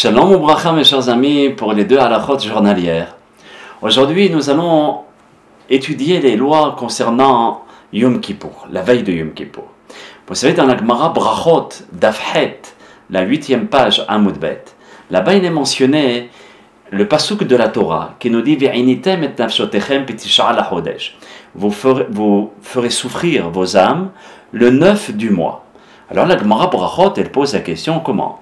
Shalom ou bracha mes chers amis pour les deux halachot journalières. Aujourd'hui nous allons étudier les lois concernant Yom Kippour, la veille de Yom Kippour. Vous savez dans la Gemara Brachot d'Afhet, la 8e page Amud Bet, là-bas il est mentionné le pasuk de la Torah qui nous dit Ve'initem et nafshotechem pitisha lachodesh. Vous ferez souffrir vos âmes le 9 du mois. Alors la Gemara Brachot elle pose la question comment?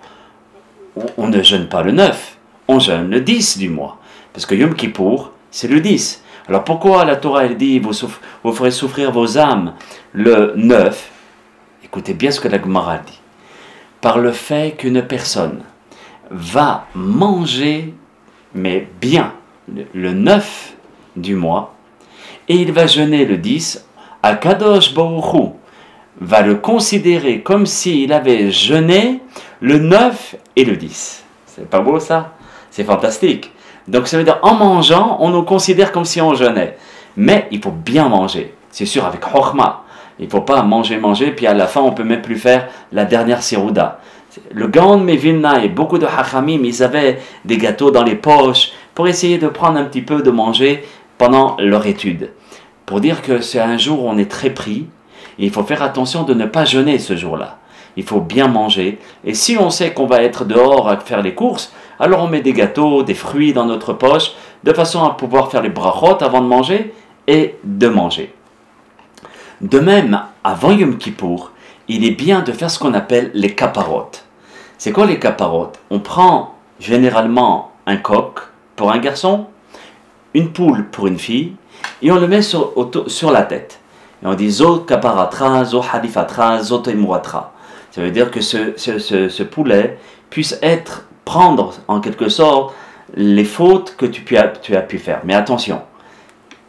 On ne jeûne pas le 9, on jeûne le 10 du mois. Parce que Yom Kippour, c'est le 10. Alors pourquoi la Torah, elle dit, vous ferez souffrir vos âmes le 9? Écoutez bien ce que la Gemara dit. Par le fait qu'une personne va manger, mais bien, le 9 du mois, et il va jeûner le 10, Akadosh Baruch Hu va le considérer comme s'il avait jeûné le 9 et le 10. C'est pas beau ça? C'est fantastique. Donc ça veut dire en mangeant, on nous considère comme si on jeûnait. Mais il faut bien manger. C'est sûr avec chokhma. Il ne faut pas manger, puis à la fin on ne peut même plus faire la dernière sirouda. Le Gaon Mevilna et beaucoup de hachamim, ils avaient des gâteaux dans les poches pour essayer de prendre un petit peu de manger pendant leur étude. Pour dire que c'est un jour où on est très pris. Et il faut faire attention de ne pas jeûner ce jour-là. Il faut bien manger. Et si on sait qu'on va être dehors à faire les courses, alors on met des gâteaux, des fruits dans notre poche, de façon à pouvoir faire les brachot avant de manger et de manger. De même, avant Yom Kippour, il est bien de faire ce qu'on appelle les kaparot. C'est quoi les kaparot? On prend généralement un coq pour un garçon, une poule pour une fille, et on le met sur la tête. Et on dit Zo kaparatra, zo halifatra, zo temuatra. Ça veut dire que ce poulet puisse prendre en quelque sorte les fautes que tu as pu faire. Mais attention,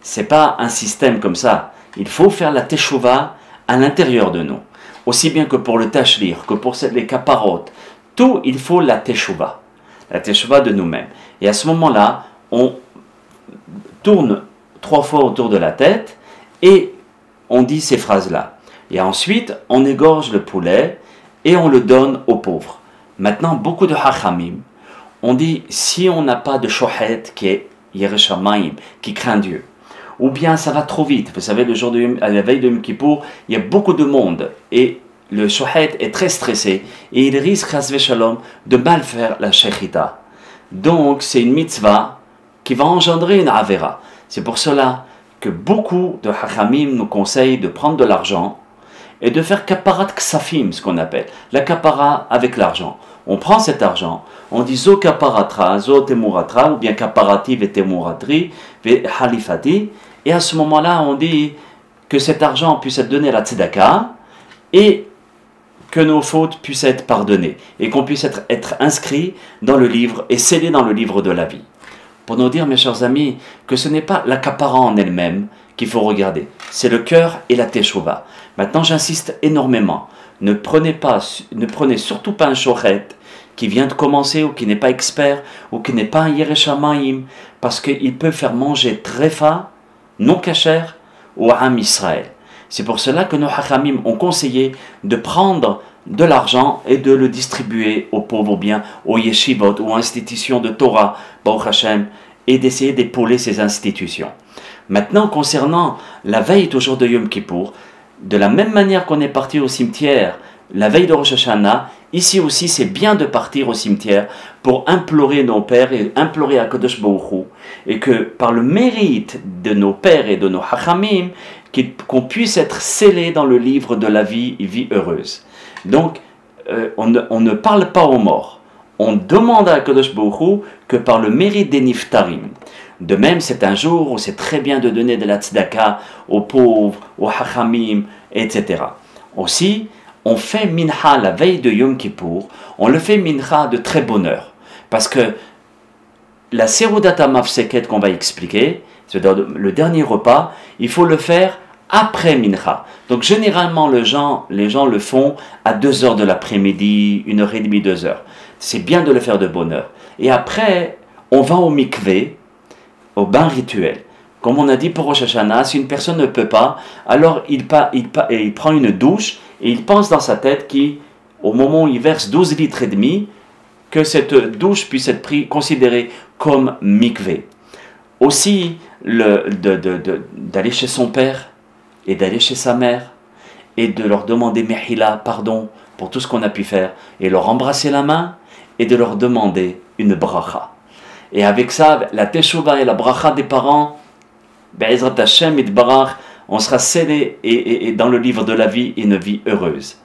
ce n'est pas un système comme ça. Il faut faire la teshuva à l'intérieur de nous. Aussi bien que pour le tashlir, que pour les kaparot. Tout, il faut la teshuva. La teshuva de nous-mêmes. Et à ce moment-là, on tourne 3 fois autour de la tête et on dit ces phrases-là. Et ensuite, on égorge le poulet et on le donne aux pauvres. Maintenant, beaucoup de hachamim, on dit, si on n'a pas de shohet qui est Yerushalayim, qui craint Dieu, ou bien ça va trop vite. Vous savez, à la veille de Yom Kippour, il y a beaucoup de monde et le shohet est très stressé et il risque, chas v'shalom, de mal faire la shechita. Donc, c'est une mitzvah qui va engendrer une avera. C'est pour cela que beaucoup de hachamim nous conseillent de prendre de l'argent et de faire kaparat ksafim, ce qu'on appelle, la kapara avec l'argent. On prend cet argent, on dit zo kaparatra, zo temuratra, ou bien kaparati ve temuratri, ve halifati, et à ce moment-là, on dit que cet argent puisse être donné à la tzedaka et que nos fautes puissent être pardonnées et qu'on puisse être inscrit dans le livre et scellé dans le livre de la vie. Pour nous dire, mes chers amis, que ce n'est pas l'accapara en elle-même qu'il faut regarder, c'est le cœur et la teshuva. Maintenant, j'insiste énormément, ne prenez surtout pas un shochet qui vient de commencer ou qui n'est pas expert ou qui n'est pas un Yerushalayim, parce qu'il peut faire manger trefa, non kasher, ou Am Israël. C'est pour cela que nos hachamim ont conseillé de prendre de l'argent et de le distribuer aux pauvres, ou bien aux yeshivot, ou institutions de Torah, Baruch Hashem, et d'essayer d'épauler ces institutions. Maintenant, concernant la veille toujours de Yom Kippour, de la même manière qu'on est parti au cimetière la veille de Rosh Hashanah, ici aussi c'est bien de partir au cimetière pour implorer nos pères et implorer à Kadosh Baruch Hu, et que par le mérite de nos pères et de nos hachamim, qu'on puisse être scellé dans le livre de la vie heureuse. Donc, on ne parle pas aux morts. On demande à Kadosh Baruch Hu que par le mérite des niftarim. De même, c'est un jour où c'est très bien de donner de la tzedaka aux pauvres, aux hachamim, etc. Aussi, on fait mincha la veille de Yom Kippour, on le fait mincha de très bonne heure. Parce que la seroudat hamafseket qu'on va expliquer, c'est-à-dire le dernier repas, il faut le faire après mincha. Donc généralement les gens le font à 2 heures de l'après-midi, 1h30, 2 heures. C'est bien de le faire de bonne heure. Et après, on va au mikvé, au bain rituel. Comme on a dit pour Rosh Hashanah, si une personne ne peut pas, alors il prend une douche et il pense dans sa tête qu'au moment où il verse 12 litres et demi, que cette douche puisse être considérée comme mikvé. Aussi, d'aller chez son père et d'aller chez sa mère et de leur demander mehila, pardon, pour tout ce qu'on a pu faire, et leur embrasser la main et de leur demander une bracha. Et avec ça, la teshuva et la bracha des parents, Be'ezrat Hashem itbarach, on sera scellé et dans le livre de la vie une vie heureuse.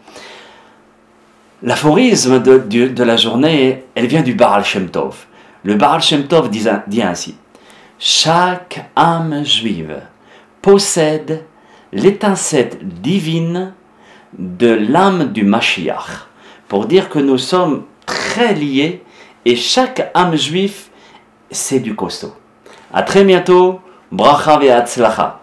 L'aphorisme de la journée, elle vient du Baal Shem Tov. Le Baal Shem Tov dit ainsi: chaque âme juive possède l'étincelle divine de l'âme du Mashiach, pour dire que nous sommes très liés et chaque âme juive, c'est du costaud. À très bientôt, bracha ve'atzlacha.